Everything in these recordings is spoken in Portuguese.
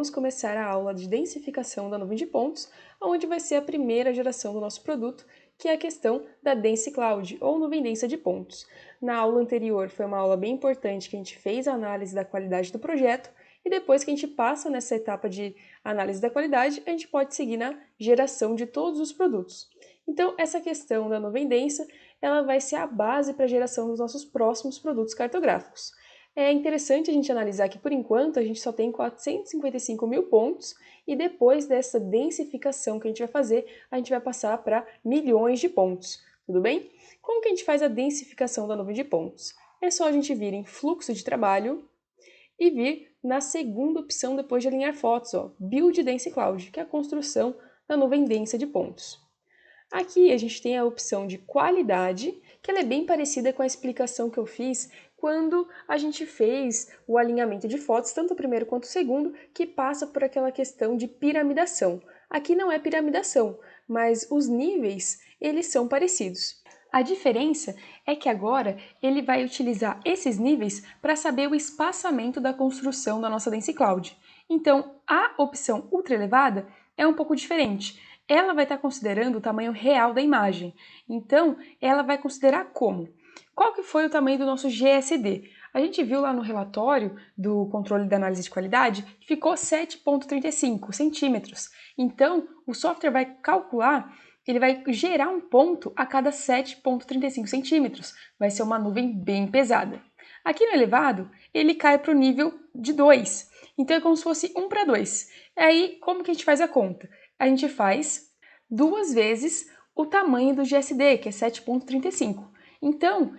vamos começar a aula de densificação da nuvem de pontos, onde vai ser a primeira geração do nosso produto, que é a questão da Dense Cloud, ou nuvem densa de pontos. Na aula anterior foi uma aula bem importante que a gente fez a análise da qualidade do projeto, e depois que a gente passa nessa etapa de análise da qualidade, a gente pode seguir na geração de todos os produtos. Então, essa questão da nuvem densa, ela vai ser a base para a geração dos nossos próximos produtos cartográficos. É interessante a gente analisar que, por enquanto, a gente só tem 455 mil pontos e depois dessa densificação que a gente vai fazer, a gente vai passar para milhões de pontos, tudo bem? Como que a gente faz a densificação da nuvem de pontos? É só a gente vir em fluxo de trabalho e vir na segunda opção depois de alinhar fotos, ó, Build Dense Cloud, que é a construção da nuvem densa de pontos. Aqui a gente tem a opção de qualidade, que ela é bem parecida com a explicação que eu fiz quando a gente fez o alinhamento de fotos, tanto o primeiro quanto o segundo, que passa por aquela questão de piramidação. Aqui não é piramidação, mas os níveis, eles são parecidos. A diferença é que agora ele vai utilizar esses níveis para saber o espaçamento da construção da nossa Dense Cloud. Então, a opção ultra elevada é um pouco diferente. Ela vai estar considerando o tamanho real da imagem. Então, ela vai considerar como? Qual que foi o tamanho do nosso GSD? A gente viu lá no relatório do controle da análise de qualidade que ficou 7,35 centímetros. Então, o software vai calcular, ele vai gerar um ponto a cada 7,35 centímetros. Vai ser uma nuvem bem pesada. Aqui no elevado, ele cai para o nível de 2. Então, é como se fosse 1 para 2. Aí, como que a gente faz a conta? A gente faz 2 vezes o tamanho do GSD, que é 7,35. Então,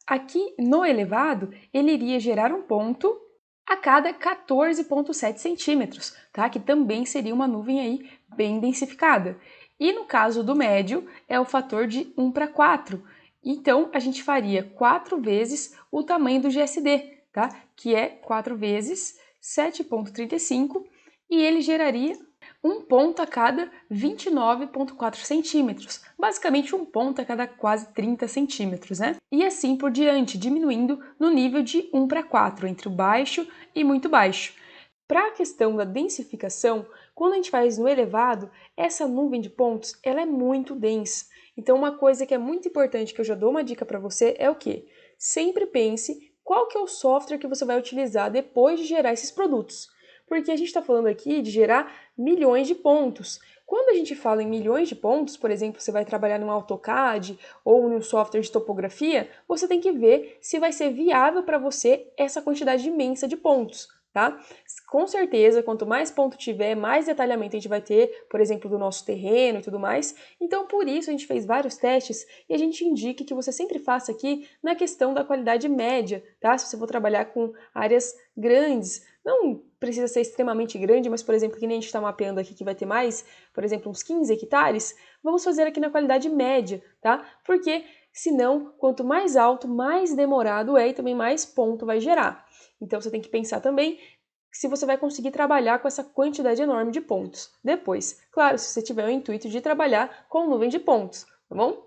aqui no elevado, ele iria gerar um ponto a cada 14,7 centímetros, tá? Que também seria uma nuvem aí bem densificada. E no caso do médio, é o fator de 1 para 4. Então, a gente faria 4 vezes o tamanho do GSD, tá? Que é 4 vezes 7,35, e ele geraria um ponto a cada 29,4 centímetros, basicamente um ponto a cada quase 30 centímetros, né? E assim por diante, diminuindo no nível de 1 para 4, entre o baixo e muito baixo. Para a questão da densificação, quando a gente faz no elevado, essa nuvem de pontos ela é muito densa. Então, uma coisa que é muito importante, que eu já dou uma dica para você, é o quê? Sempre pense qual que é o software que você vai utilizar depois de gerar esses produtos. Porque a gente está falando aqui de gerar milhões de pontos. Quando a gente fala em milhões de pontos, por exemplo, você vai trabalhar num AutoCAD ou num software de topografia, você tem que ver se vai ser viável para você essa quantidade imensa de pontos, tá? Com certeza, quanto mais ponto tiver, mais detalhamento a gente vai ter, por exemplo, do nosso terreno e tudo mais. Então, por isso, a gente fez vários testes e a gente indica que você sempre faça aqui na questão da qualidade média, tá? Se você for trabalhar com áreas grandes, não precisa ser extremamente grande, mas, por exemplo, que nem a gente está mapeando aqui, que vai ter mais, por exemplo, uns 15 hectares, vamos fazer aqui na qualidade média, tá? Porque, senão, quanto mais alto, mais demorado é e também mais ponto vai gerar. Então, você tem que pensar também se você vai conseguir trabalhar com essa quantidade enorme de pontos. Depois, claro, se você tiver o intuito de trabalhar com nuvem de pontos, tá bom?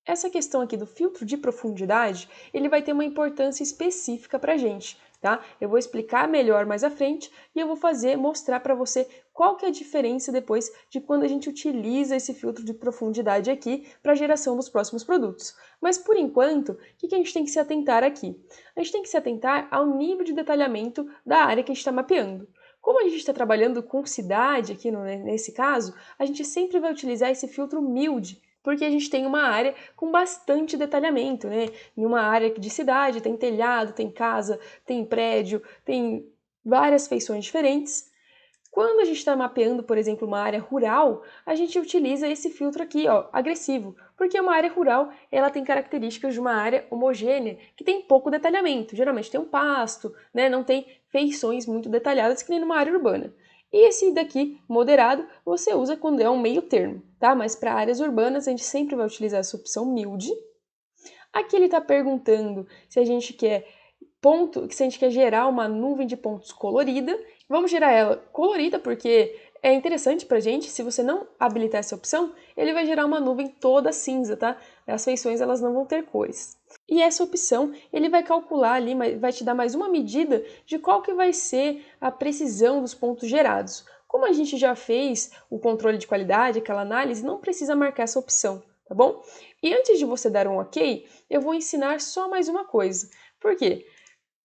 Essa questão aqui do filtro de profundidade, ele vai ter uma importância específica para a gente, tá? Eu vou explicar melhor mais à frente e eu vou mostrar para você qual que é a diferença depois de quando a gente utiliza esse filtro de profundidade aqui para a geração dos próximos produtos. Mas por enquanto, o que a gente tem que se atentar aqui? A gente tem que se atentar ao nível de detalhamento da área que a gente está mapeando. Como a gente está trabalhando com cidade aqui nesse caso, a gente sempre vai utilizar esse filtro MILD, porque a gente tem uma área com bastante detalhamento, né? Em uma área de cidade, tem telhado, tem casa, tem prédio, tem várias feições diferentes. Quando a gente está mapeando, por exemplo, uma área rural, a gente utiliza esse filtro aqui, ó, agressivo, porque uma área rural ela tem características de uma área homogênea, que tem pouco detalhamento. Geralmente tem um pasto, né? Não tem feições muito detalhadas que nem numa área urbana. E esse daqui, moderado, você usa quando é um meio termo, tá? Mas para áreas urbanas, a gente sempre vai utilizar essa opção MILD. Aqui ele está perguntando se a gente quer se a gente quer gerar uma nuvem de pontos colorida. Vamos gerar ela colorida porque é interessante para a gente. Se você não habilitar essa opção, ele vai gerar uma nuvem toda cinza, tá? As feições elas não vão ter cores. E essa opção, ele vai calcular ali, vai te dar mais uma medida de qual que vai ser a precisão dos pontos gerados. Como a gente já fez o controle de qualidade, aquela análise, não precisa marcar essa opção, tá bom? E antes de você dar um ok, eu vou ensinar só mais uma coisa. Por quê?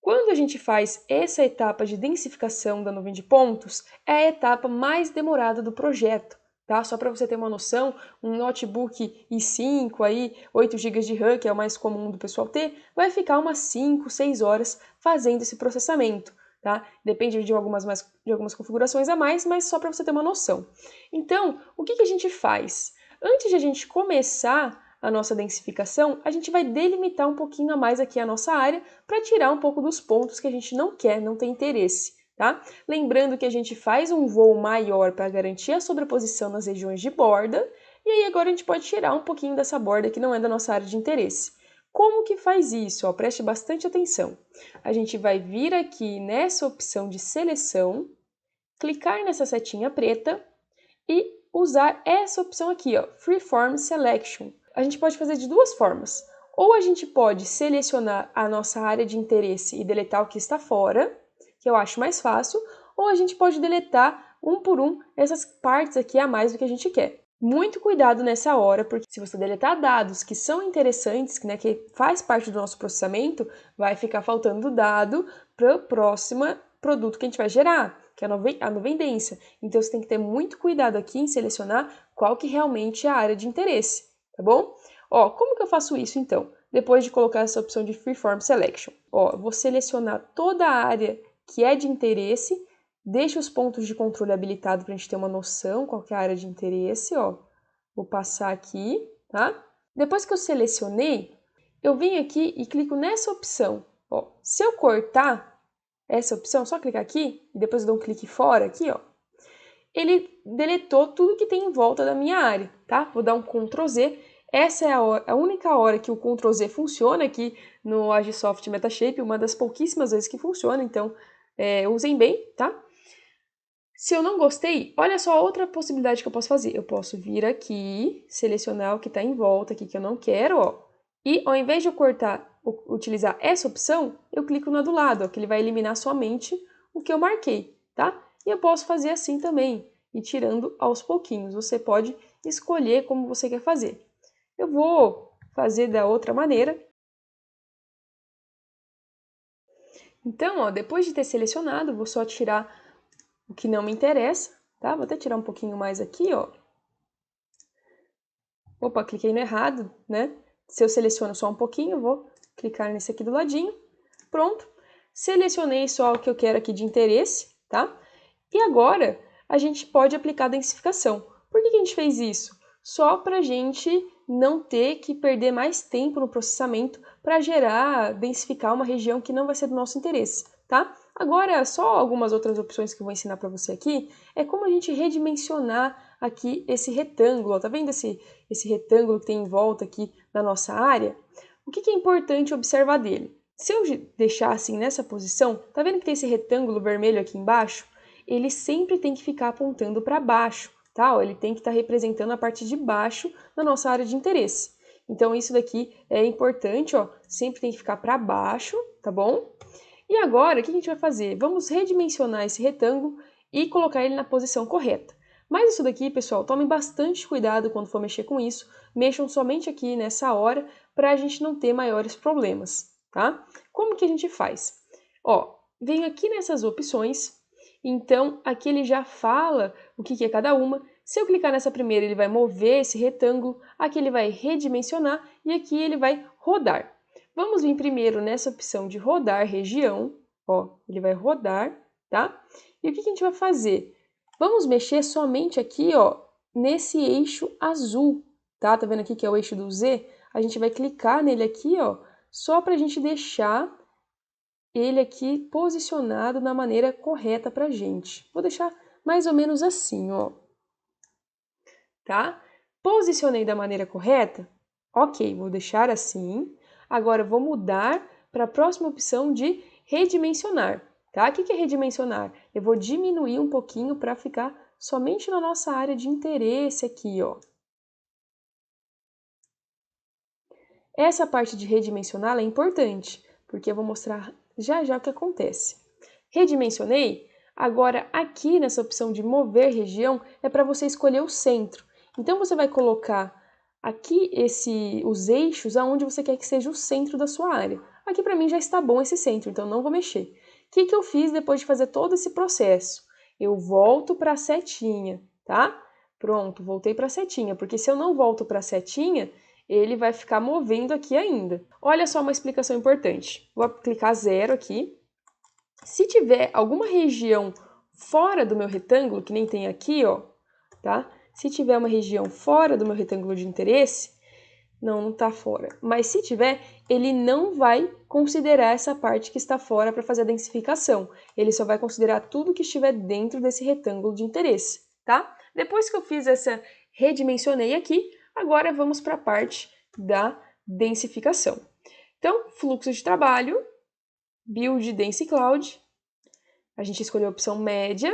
Quando a gente faz essa etapa de densificação da nuvem de pontos, é a etapa mais demorada do projeto, tá? Só para você ter uma noção, um notebook i5 aí, 8 GB de RAM, que é o mais comum do pessoal ter, vai ficar umas 5, 6 horas fazendo esse processamento, tá? Depende de algumas configurações a mais, mas só para você ter uma noção. Então, o que a gente faz? Antes de a gente começar a nossa densificação, a gente vai delimitar um pouquinho a mais aqui a nossa área para tirar um pouco dos pontos que a gente não quer, não tem interesse, tá? Lembrando que a gente faz um voo maior para garantir a sobreposição nas regiões de borda, e aí agora a gente pode tirar um pouquinho dessa borda que não é da nossa área de interesse. Como que faz isso? Ó, preste bastante atenção. A gente vai vir aqui nessa opção de seleção, clicar nessa setinha preta e usar essa opção aqui, ó, Freeform Selection. A gente pode fazer de duas formas. Ou a gente pode selecionar a nossa área de interesse e deletar o que está fora, que eu acho mais fácil, ou a gente pode deletar um por um essas partes aqui a mais do que a gente quer. Muito cuidado nessa hora, porque se você deletar dados que são interessantes, né, que faz parte do nosso processamento, vai ficar faltando dado para o próximo produto que a gente vai gerar, que é a nuvem densa. Então você tem que ter muito cuidado aqui em selecionar qual que realmente é a área de interesse, tá bom? Ó, como que eu faço isso então? Depois de colocar essa opção de Freeform Selection. Ó, vou selecionar toda a área que é de interesse, deixa os pontos de controle habilitados para a gente ter uma noção qual que é a área de interesse, ó. Vou passar aqui, tá? Depois que eu selecionei, eu venho aqui e clico nessa opção. Ó, se eu cortar essa opção, só clicar aqui e depois eu dou um clique fora aqui, ó. Ele deletou tudo que tem em volta da minha área, tá? Vou dar um Ctrl Z. Essa é a única hora que o Ctrl Z funciona aqui no Agisoft Metashape, uma das pouquíssimas vezes que funciona, então usem bem, tá? Se eu não gostei, olha só a outra possibilidade que eu posso fazer. Eu posso vir aqui, selecionar o que está em volta aqui que eu não quero, ó. E ao invés de eu utilizar essa opção, eu clico na do lado, ó, que ele vai eliminar somente o que eu marquei, tá? E eu posso fazer assim também, e tirando aos pouquinhos. Você pode escolher como você quer fazer. Eu vou fazer da outra maneira. Então, ó, depois de ter selecionado, vou só tirar o que não me interessa, tá? Vou até tirar um pouquinho mais aqui, ó. Opa, cliquei no errado, né? Se eu seleciono só um pouquinho, vou clicar nesse aqui do ladinho. Pronto. Selecionei só o que eu quero aqui de interesse, tá? E agora a gente pode aplicar a densificação. Por que a gente fez isso? Só para a gente não ter que perder mais tempo no processamento para densificar uma região que não vai ser do nosso interesse, tá? Agora, só algumas outras opções que eu vou ensinar para você aqui, é como a gente redimensionar aqui esse retângulo, ó, tá vendo esse retângulo que tem em volta aqui da nossa área? O que é importante observar dele? Se eu deixar assim nessa posição, tá vendo que tem esse retângulo vermelho aqui embaixo? Ele sempre tem que ficar apontando para baixo, tá? Ó, ele tem que estar representando a parte de baixo da nossa área de interesse. Então isso daqui é importante, ó, sempre tem que ficar para baixo, tá bom? E agora, o que a gente vai fazer? Vamos redimensionar esse retângulo e colocar ele na posição correta. Mas isso daqui, pessoal, tomem bastante cuidado quando for mexer com isso. Mexam somente aqui nessa hora para a gente não ter maiores problemas, tá? Como que a gente faz? Ó, venho aqui nessas opções, então aqui ele já fala o que é cada uma. Se eu clicar nessa primeira, ele vai mover esse retângulo, aqui ele vai redimensionar e aqui ele vai rodar. Vamos vir primeiro nessa opção de rodar região, ó, ele vai rodar, tá? E o que a gente vai fazer? Vamos mexer somente aqui, ó, nesse eixo azul, tá? Tá vendo aqui que é o eixo do Z? A gente vai clicar nele aqui, ó, só para a gente deixar ele aqui posicionado na maneira correta pra gente. Vou deixar mais ou menos assim, ó. Tá? Posicionei da maneira correta? Ok, vou deixar assim. Agora, vou mudar para a próxima opção de redimensionar, tá? O que é redimensionar? Eu vou diminuir um pouquinho para ficar somente na nossa área de interesse aqui, ó. Essa parte de redimensionar é importante, porque eu vou mostrar já já o que acontece. Redimensionei, agora aqui nessa opção de mover região é para você escolher o centro. Então você vai colocar aqui os eixos aonde você quer que seja o centro da sua área. Aqui para mim já está bom esse centro, então não vou mexer. O que eu fiz depois de fazer todo esse processo? Eu volto para a setinha, tá? Pronto, voltei para a setinha, porque se eu não volto para a setinha, ele vai ficar movendo aqui ainda. Olha só uma explicação importante. Vou clicar 0 aqui. Se tiver alguma região fora do meu retângulo, que nem tem aqui, ó, tá? Se tiver uma região fora do meu retângulo de interesse, não está fora, mas se tiver, ele não vai considerar essa parte que está fora para fazer a densificação. Ele só vai considerar tudo que estiver dentro desse retângulo de interesse, tá? Depois que eu fiz essa redimensionei aqui, agora vamos para a parte da densificação. Então, fluxo de trabalho, Build Dense Cloud, a gente escolheu a opção média,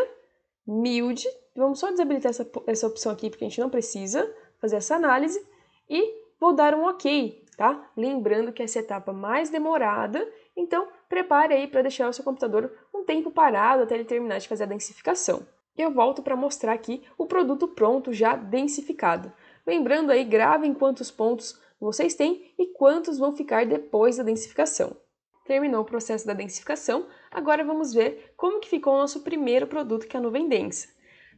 Build, vamos só desabilitar essa opção aqui porque a gente não precisa fazer essa análise, e vou dar um OK, tá? Lembrando que essa é a etapa mais demorada, então prepare aí para deixar o seu computador um tempo parado até ele terminar de fazer a densificação. Eu volto para mostrar aqui o produto pronto já densificado. Lembrando aí, gravem quantos pontos vocês têm e quantos vão ficar depois da densificação. Terminou o processo da densificação, agora vamos ver como que ficou o nosso primeiro produto, que é a nuvem densa.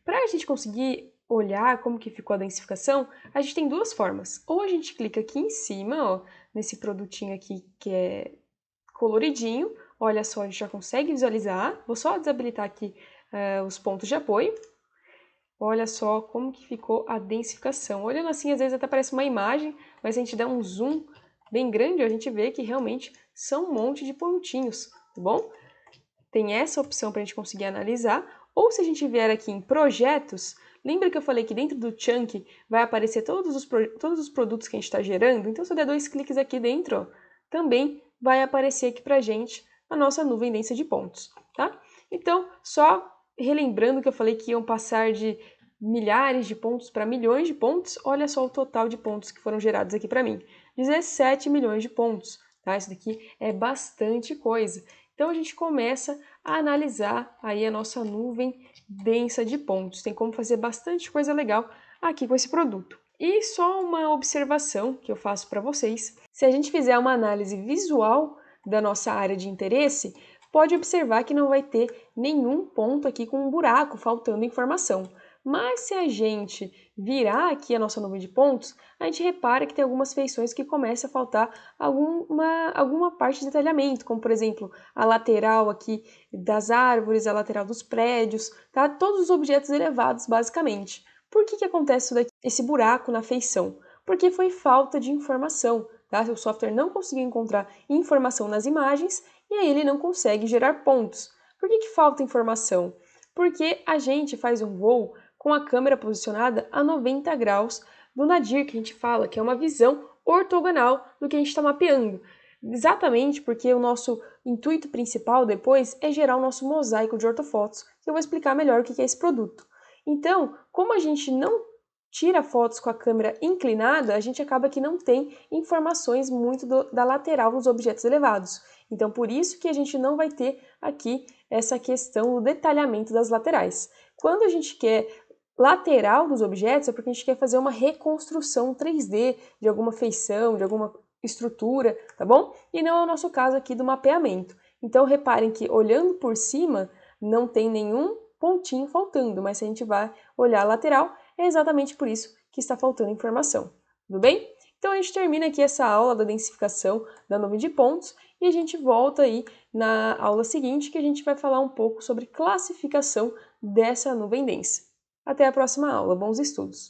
Para a gente conseguir olhar como que ficou a densificação, a gente tem duas formas. Ou a gente clica aqui em cima, ó, nesse produtinho aqui que é coloridinho, olha só, a gente já consegue visualizar. Vou só desabilitar aqui os pontos de apoio. Olha só como que ficou a densificação. Olhando assim, às vezes até parece uma imagem, mas se a gente der um zoom bem grande, a gente vê que realmente são um monte de pontinhos, tá bom? Tem essa opção para a gente conseguir analisar, ou se a gente vier aqui em projetos, lembra que eu falei que dentro do chunk vai aparecer todos os produtos que a gente está gerando? Então, se eu der 2 cliques aqui dentro, ó, também vai aparecer aqui para a gente a nossa nuvem densa de pontos, tá? Então, só relembrando que eu falei que iam passar de milhares de pontos para milhões de pontos, olha só o total de pontos que foram gerados aqui para mim. 17 milhões de pontos, tá? Isso daqui é bastante coisa. Então, a gente começa a analisar aí a nossa nuvem densa de pontos. Tem como fazer bastante coisa legal aqui com esse produto. E só uma observação que eu faço para vocês. Se a gente fizer uma análise visual da nossa área de interesse, pode observar que não vai ter nenhum ponto aqui com um buraco faltando informação. Mas se a gente virar aqui a nossa nuvem de pontos, a gente repara que tem algumas feições que começa a faltar alguma parte de detalhamento, como por exemplo a lateral aqui das árvores, a lateral dos prédios, tá? Todos os objetos elevados basicamente. Por que acontece esse buraco na feição? Porque foi falta de informação, tá? O software não conseguiu encontrar informação nas imagens e aí ele não consegue gerar pontos. Por que falta informação? Porque a gente faz um voo com a câmera posicionada a 90 graus do nadir, que a gente fala, que é uma visão ortogonal do que a gente está mapeando. Exatamente porque o nosso intuito principal depois é gerar o nosso mosaico de ortofotos, que eu vou explicar melhor o que é esse produto. Então, como a gente não tira fotos com a câmera inclinada, a gente acaba que não tem informações muito da lateral dos objetos elevados. Então, por isso que a gente não vai ter aqui essa questão do detalhamento das laterais. Quando a gente quer lateral dos objetos, é porque a gente quer fazer uma reconstrução 3D de alguma feição, de alguma estrutura, tá bom? E não é o nosso caso aqui do mapeamento. Então, reparem que olhando por cima, não tem nenhum pontinho faltando, mas se a gente vai olhar a lateral, é exatamente por isso que está faltando informação. Tudo bem? Então, a gente termina aqui essa aula da densificação da nuvem de pontos e a gente volta aí na aula seguinte, que a gente vai falar um pouco sobre classificação dessa nuvem densa. Até a próxima aula. Bons estudos!